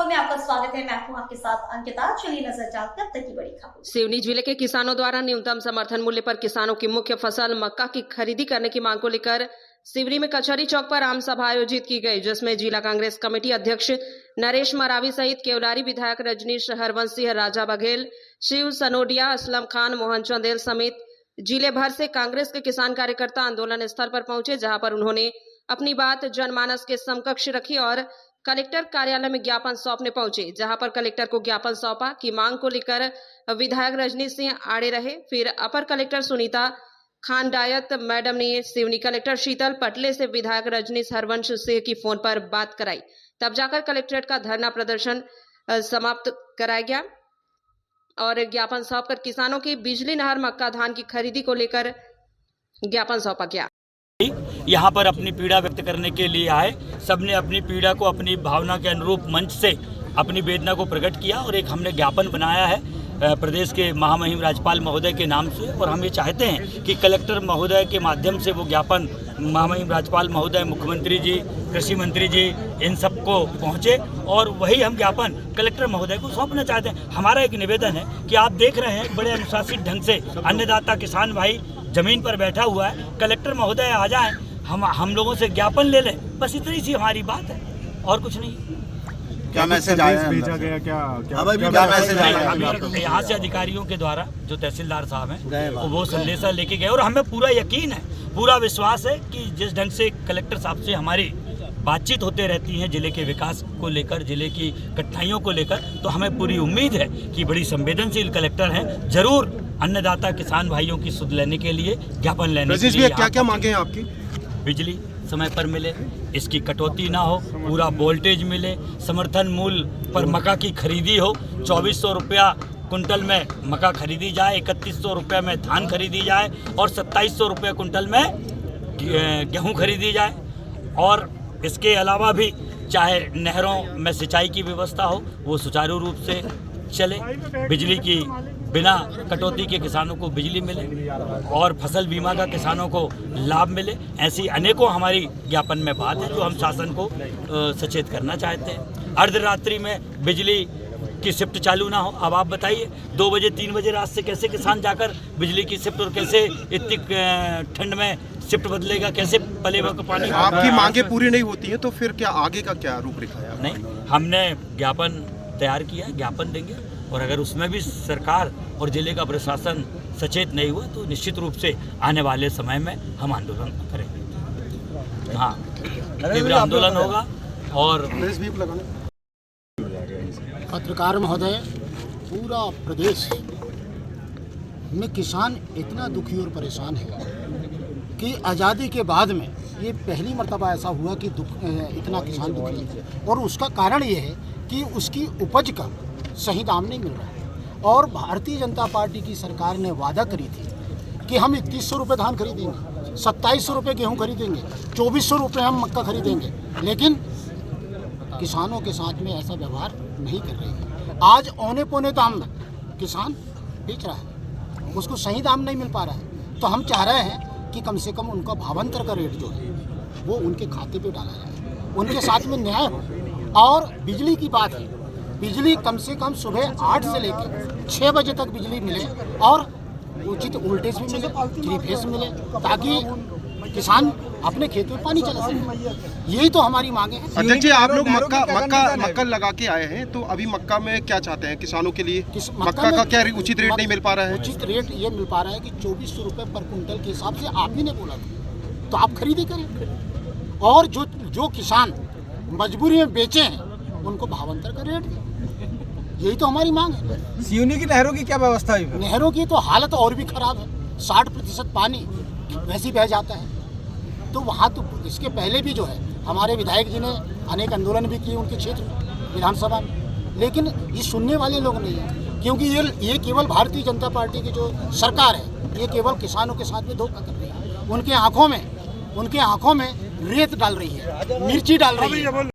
24 में आपका स्वागत है। मैं हूं आपके साथ अंकिता। चलिए नजर डालते हैं अब तक की बड़ी खबर। सिवनी जिले के किसानों द्वारा न्यूनतम समर्थन मूल्य पर किसानों की मुख्य फसल मक्का की खरीदी करने की मांग को लेकर सिवनी में कचहरी चौक पर आम सभा आयोजित की गई, जिसमें जिला कांग्रेस कमेटी अध्यक्ष नरेश मरावी सहित केवलारी विधायक रजनीश हरवंशी, राजा बघेल, शिव सनोडिया, असलम खान, मोहन चंदेल समेत जिले भर से कांग्रेस के किसान कार्यकर्ता आंदोलन स्थल पर पहुंचे, जहां पर उन्होंने अपनी बात जनमानस के समकक्ष रखी और कलेक्टर कार्यालय में ज्ञापन सौंपने पहुंचे, जहां पर कलेक्टर को ज्ञापन सौंपा की मांग को लेकर विधायक रजनीश सिंह आड़े रहे। फिर अपर कलेक्टर सुनीता खान डायत मैडम ने सिवनी कलेक्टर शीतल पटले से विधायक रजनीश हरवंश सिंह की फोन पर बात कराई, तब जाकर कलेक्ट्रेट का धरना प्रदर्शन समाप्त कराया गया और ज्ञापन सौंपकर किसानों की बिजली नहर मक्का धान की खरीदी को लेकर ज्ञापन सौंपा गया। यहाँ पर अपनी पीड़ा व्यक्त करने के लिए आए, सबने अपनी पीड़ा को अपनी भावना के अनुरूप मंच से अपनी वेदना को प्रकट किया और एक हमने ज्ञापन बनाया है प्रदेश के महामहिम राज्यपाल महोदय के नाम से, और हम ये चाहते हैं कि कलेक्टर महोदय के माध्यम से वो ज्ञापन महामहिम राज्यपाल महोदय, मुख्यमंत्री जी, कृषि मंत्री जी, इन सबको पहुँचे और वही हम ज्ञापन कलेक्टर महोदय को सौंपना चाहते हैं। हमारा एक निवेदन है कि आप देख रहे हैं बड़े अनुशासित ढंग से अन्नदाता किसान भाई जमीन पर बैठा हुआ है, कलेक्टर महोदय आ जाएं, हम लोगों से ज्ञापन ले लें, बस इतनी सी हमारी बात है और कुछ नहीं। क्या मैसेज आया भेजा गया? क्या मैसेज आया? यहाँ से अधिकारियों के द्वारा जो तहसीलदार साहब हैं वो संदेशा लेके गए और हमें पूरा यकीन है, पूरा विश्वास है कि जिस ढंग से कलेक्टर साहब से हमारी बातचीत होते रहती है जिले के विकास को लेकर, जिले की कठिनाइयों को लेकर, तो हमें पूरी उम्मीद है कि बड़ी संवेदनशील कलेक्टर हैं, जरूर अन्नदाता किसान भाइयों की सुध लेने के लिए ज्ञापन लेने के लिए। क्या मांगे हैं आपकी? बिजली समय पर मिले, इसकी कटौती ना हो, पूरा वोल्टेज मिले, समर्थन मूल्य पर मक्का की खरीदी हो, 2400 रुपया कुंटल में मक्का खरीदी जाए, 3100 रुपये में धान खरीदी जाए और 2700 रुपये कुंटल में गेहूँ खरीदी जाए। और इसके अलावा भी चाहे नहरों में सिंचाई की व्यवस्था हो वो सुचारू रूप से चले, बिजली की बिना कटौती के किसानों को बिजली मिले और फसल बीमा का किसानों को लाभ मिले। ऐसी अनेकों हमारी ज्ञापन में बात है जो हम शासन को सचेत करना चाहते हैं। अर्धरात्रि में बिजली की शिफ्ट चालू ना हो। अब आप बताइए 2 बजे 3 बजे रात से कैसे किसान जाकर बिजली की शिफ्ट, और कैसे इतनी ठंड में शिफ्ट बदलेगा, कैसे पलेगा पानी? आपकी मांगे पूरी नहीं होती है तो फिर क्या आगे का क्या रूपरेखा है? नहीं, हमने ज्ञापन तैयार किया है, ज्ञापन देंगे और अगर उसमें भी सरकार और जिले का प्रशासन सचेत नहीं हुआ तो निश्चित रूप से आने वाले समय में हम आंदोलन करेंगे। हाँ, तीव्र आंदोलन होगा। और पत्रकार महोदय, पूरा प्रदेश में किसान इतना दुखी और परेशान है कि आज़ादी के बाद में ये पहली मर्तबा ऐसा हुआ कि इतना किसान दुखी है। और उसका कारण ये है कि उसकी उपज का सही दाम नहीं मिल रहा है। और भारतीय जनता पार्टी की सरकार ने वादा करी थी कि हम 3100 रुपये धान खरीदेंगे, 2700 रुपये गेहूँ खरीदेंगे, 2400 रुपये हम मक्का खरीदेंगे, लेकिन किसानों के साथ में ऐसा व्यवहार नहीं कर रही है। आज औने पौने दाम में किसान बेच रहा है, उसको सही दाम नहीं मिल पा रहा है। तो हम चाह रहे हैं कि कम से कम उनका भावांतर का रेट जो है वो उनके खाते पे डाला जाए, उनके साथ में न्याय हो। और बिजली की बात है, बिजली कम से कम सुबह 8 से लेकर 6 बजे तक बिजली मिले और उचित वोल्टेज भी मिले, 3 फेस मिले, ताकि किसान अपने खेत में पानी चला सके। यही तो हमारी मांगे हैं। अध्यक्ष जी, आप लोग मक्का लगा के आए हैं, तो अभी मक्का में क्या चाहते हैं किसानों के लिए? मक्का का क्या उचित रेट नहीं मिल पा रहा है? उचित रेट ये मिल पा रहा है कि 2400 रुपये पर कुंटल के हिसाब से आप ही ने बोला था, तो आप खरीदी करें। और जो किसान मजबूरी में बेचे हैं उनको भावांतर का रेट दें। यही तो हमारी मांग है। सिवनी की नहरों की क्या व्यवस्था है? नहरों की तो हालत और भी खराब है, 60% पानी वैसे ही बह जाता है। तो वहाँ तो इसके पहले भी जो है हमारे विधायक जी ने अनेक आंदोलन भी किए उनके क्षेत्र में, विधानसभा में, लेकिन ये सुनने वाले लोग नहीं हैं, क्योंकि ये केवल भारतीय जनता पार्टी की जो सरकार है ये केवल किसानों के साथ में धोखा कर रही है। उनके आँखों में रेत डाल रही है, मिर्ची डाल रही है।